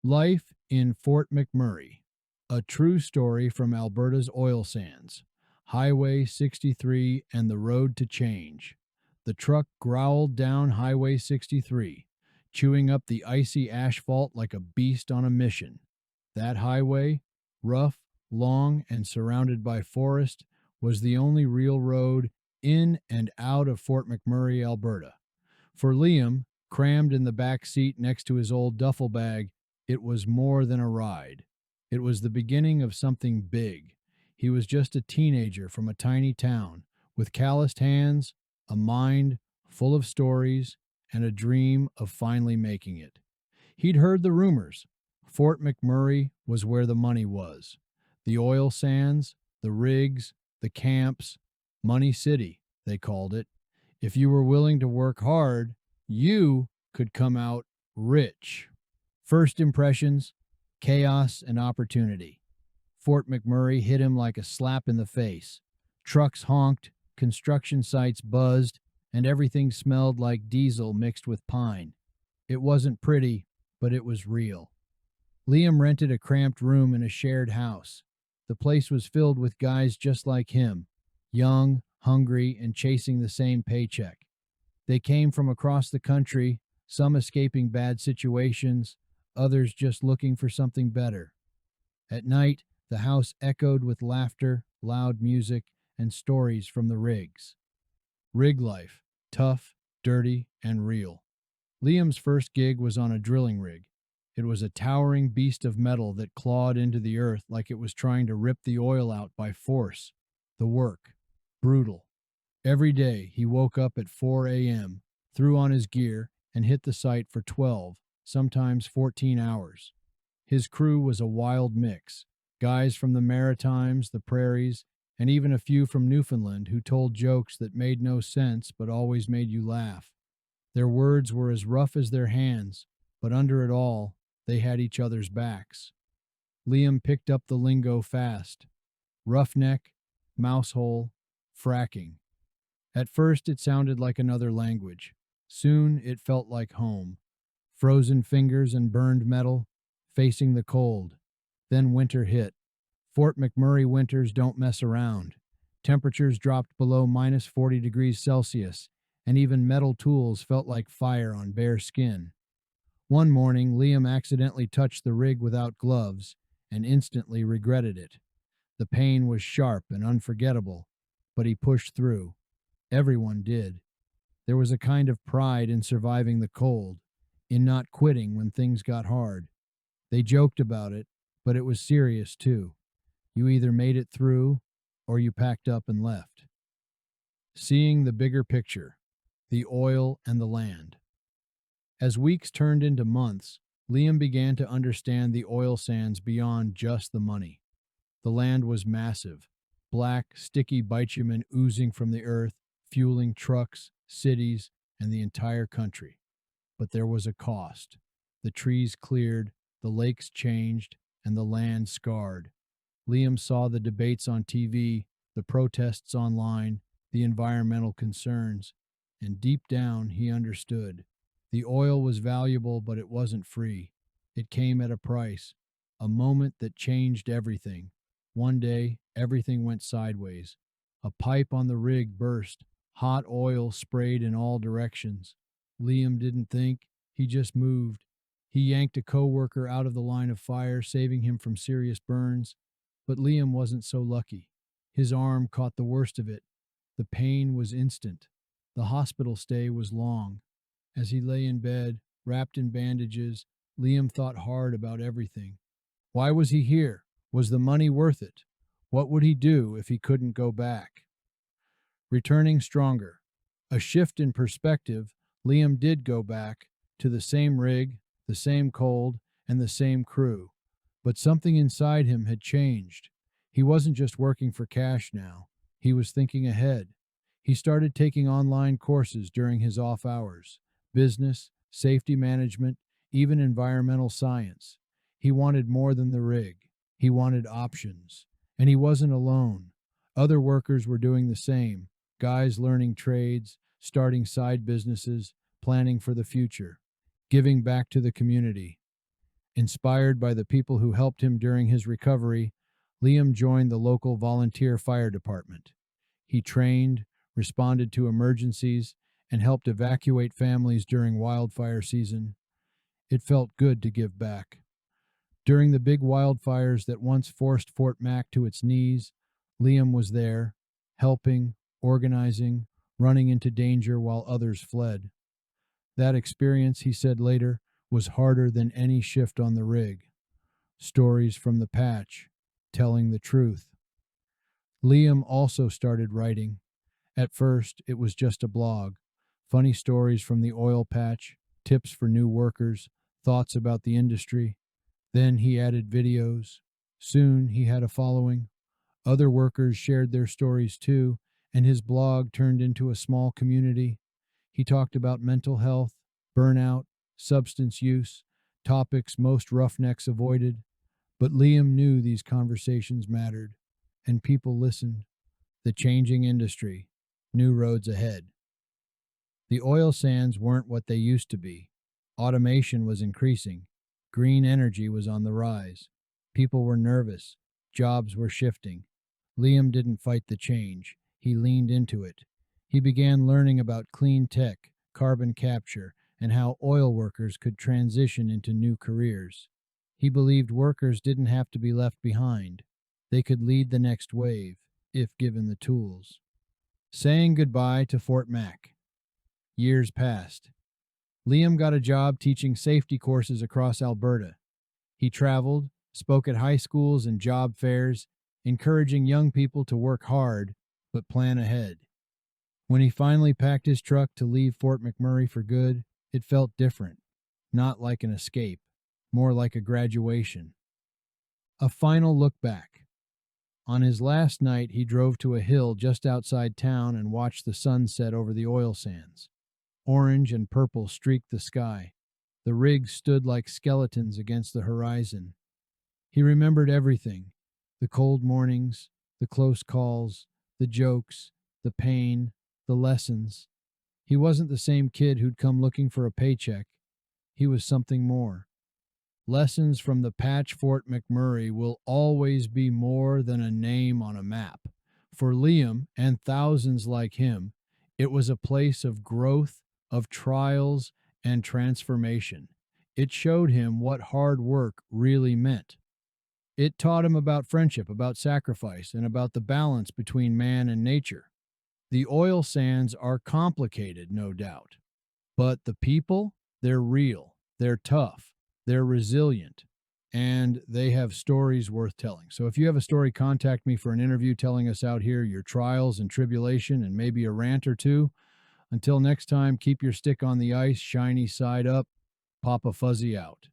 Life in Fort McMurray, a true story from Alberta's oil sands, Highway 63 and the road to change. The truck growled down Highway 63, chewing up the icy asphalt like a beast on a mission. That highway, rough, long, and surrounded by forest, was the only real road in and out of Fort McMurray, Alberta. For Liam, crammed in the back seat next to his old duffel bag, it was more than a ride. It was the beginning of something big. He was just a teenager from a tiny town, with calloused hands, a mind full of stories, and a dream of finally making it. He'd heard the rumors. Fort McMurray was where the money was. The oil sands, the rigs, the camps, Money City, they called it. If you were willing to work hard, you could come out rich. First impressions, chaos and opportunity. Fort McMurray hit him like a slap in the face. Trucks honked, construction sites buzzed, and everything smelled like diesel mixed with pine. It wasn't pretty, but it was real. Liam rented a cramped room in a shared house. The place was filled with guys just like him, young, hungry, and chasing the same paycheck. They came from across the country, some escaping bad situations, others just looking for something better. At night, the house echoed with laughter, loud music, and stories from the rigs. Rig life, tough, dirty, and real. Liam's first gig was on a drilling rig. It was a towering beast of metal that clawed into the earth like it was trying to rip the oil out by force. The work, brutal. Every day he woke up at 4 a.m., threw on his gear, and hit the site for 12, sometimes 14 hours. His crew was a wild mix. Guys from the Maritimes, the prairies, and even a few from Newfoundland who told jokes that made no sense but always made you laugh. Their words were as rough as their hands, but under it all, they had each other's backs. Liam picked up the lingo fast. Roughneck, mousehole, fracking. At first it sounded like another language. Soon it felt like home. Frozen fingers and burned metal, facing the cold. Then winter hit. Fort McMurray winters don't mess around. Temperatures dropped below minus 40 degrees Celsius, and even metal tools felt like fire on bare skin. One morning, Liam accidentally touched the rig without gloves and instantly regretted it. The pain was sharp and unforgettable, but he pushed through. Everyone did. There was a kind of pride in surviving the cold, in not quitting when things got hard. They joked about it, but it was serious too. You either made it through, or you packed up and left. Seeing the bigger picture, the oil and the land. As weeks turned into months, Liam began to understand the oil sands beyond just the money. The land was massive, black, sticky bitumen oozing from the earth, fueling trucks, cities, and the entire country. But there was a cost. The trees cleared, the lakes changed, and the land scarred. Liam saw the debates on TV, the protests online, the environmental concerns, and deep down he understood. The oil was valuable, but it wasn't free. It came at a price, a moment that changed everything. One day, everything went sideways. A pipe on the rig burst. Hot oil sprayed in all directions. Liam didn't think, he just moved. He yanked a coworker out of the line of fire, saving him from serious burns. But Liam wasn't so lucky. His arm caught the worst of it. The pain was instant. The hospital stay was long. As he lay in bed, wrapped in bandages, Liam thought hard about everything. Why was he here? Was the money worth it? What would he do if he couldn't go back? Returning stronger. A shift in perspective, Liam did go back to the same rig, the same cold, and the same crew. But something inside him had changed. He wasn't just working for cash now. He was thinking ahead. He started taking online courses during his off hours. Business, safety management, even environmental science. He wanted more than the rig. He wanted options. And he wasn't alone. Other workers were doing the same. Guys learning trades, starting side businesses, planning for the future, giving back to the community. Inspired by the people who helped him during his recovery, Liam joined the local volunteer fire department. He trained, responded to emergencies, and helped evacuate families during wildfire season. It felt good to give back. During the big wildfires that once forced Fort Mac to its knees, Liam was there, helping, organizing, running into danger while others fled. That experience, he said later, was harder than any shift on the rig. Stories from the patch, telling the truth. Liam also started writing. At first, it was just a blog. Funny stories from the oil patch, tips for new workers, thoughts about the industry. Then he added videos. Soon he had a following. Other workers shared their stories too, and his blog turned into a small community. He talked about mental health, burnout, substance use, topics most roughnecks avoided. But Liam knew these conversations mattered, and people listened. The changing industry, new roads ahead. The oil sands weren't what they used to be. Automation was increasing. Green energy was on the rise. People were nervous. Jobs were shifting. Liam didn't fight the change. He leaned into it. He began learning about clean tech, carbon capture, and how oil workers could transition into new careers. He believed workers didn't have to be left behind. They could lead the next wave, if given the tools. Saying goodbye to Fort Mac. Years passed. Liam got a job teaching safety courses across Alberta. He traveled, spoke at high schools and job fairs, encouraging young people to work hard, but plan ahead. When he finally packed his truck to leave Fort McMurray for good, it felt different. Not like an escape, more like a graduation. A final look back. On his last night, he drove to a hill just outside town and watched the sun set over the oil sands. Orange and purple streaked the sky. The rigs stood like skeletons against the horizon. He remembered everything: the cold mornings, the close calls, the jokes, the pain, the lessons. He wasn't the same kid who'd come looking for a paycheck. He was something more. Lessons from the patch Fort McMurray will always be more than a name on a map. For Liam and thousands like him, it was a place of growth, of trials, and transformation. It showed him what hard work really meant. It taught him about friendship, about sacrifice, and about the balance between man and nature. The oil sands are complicated, no doubt. But the people, they're real, they're tough, they're resilient, and they have stories worth telling. So if you have a story, contact me for an interview telling us out here your trials and tribulation and maybe a rant or two. Until next time, keep your stick on the ice, shiny side up. Papa Fuzzy out.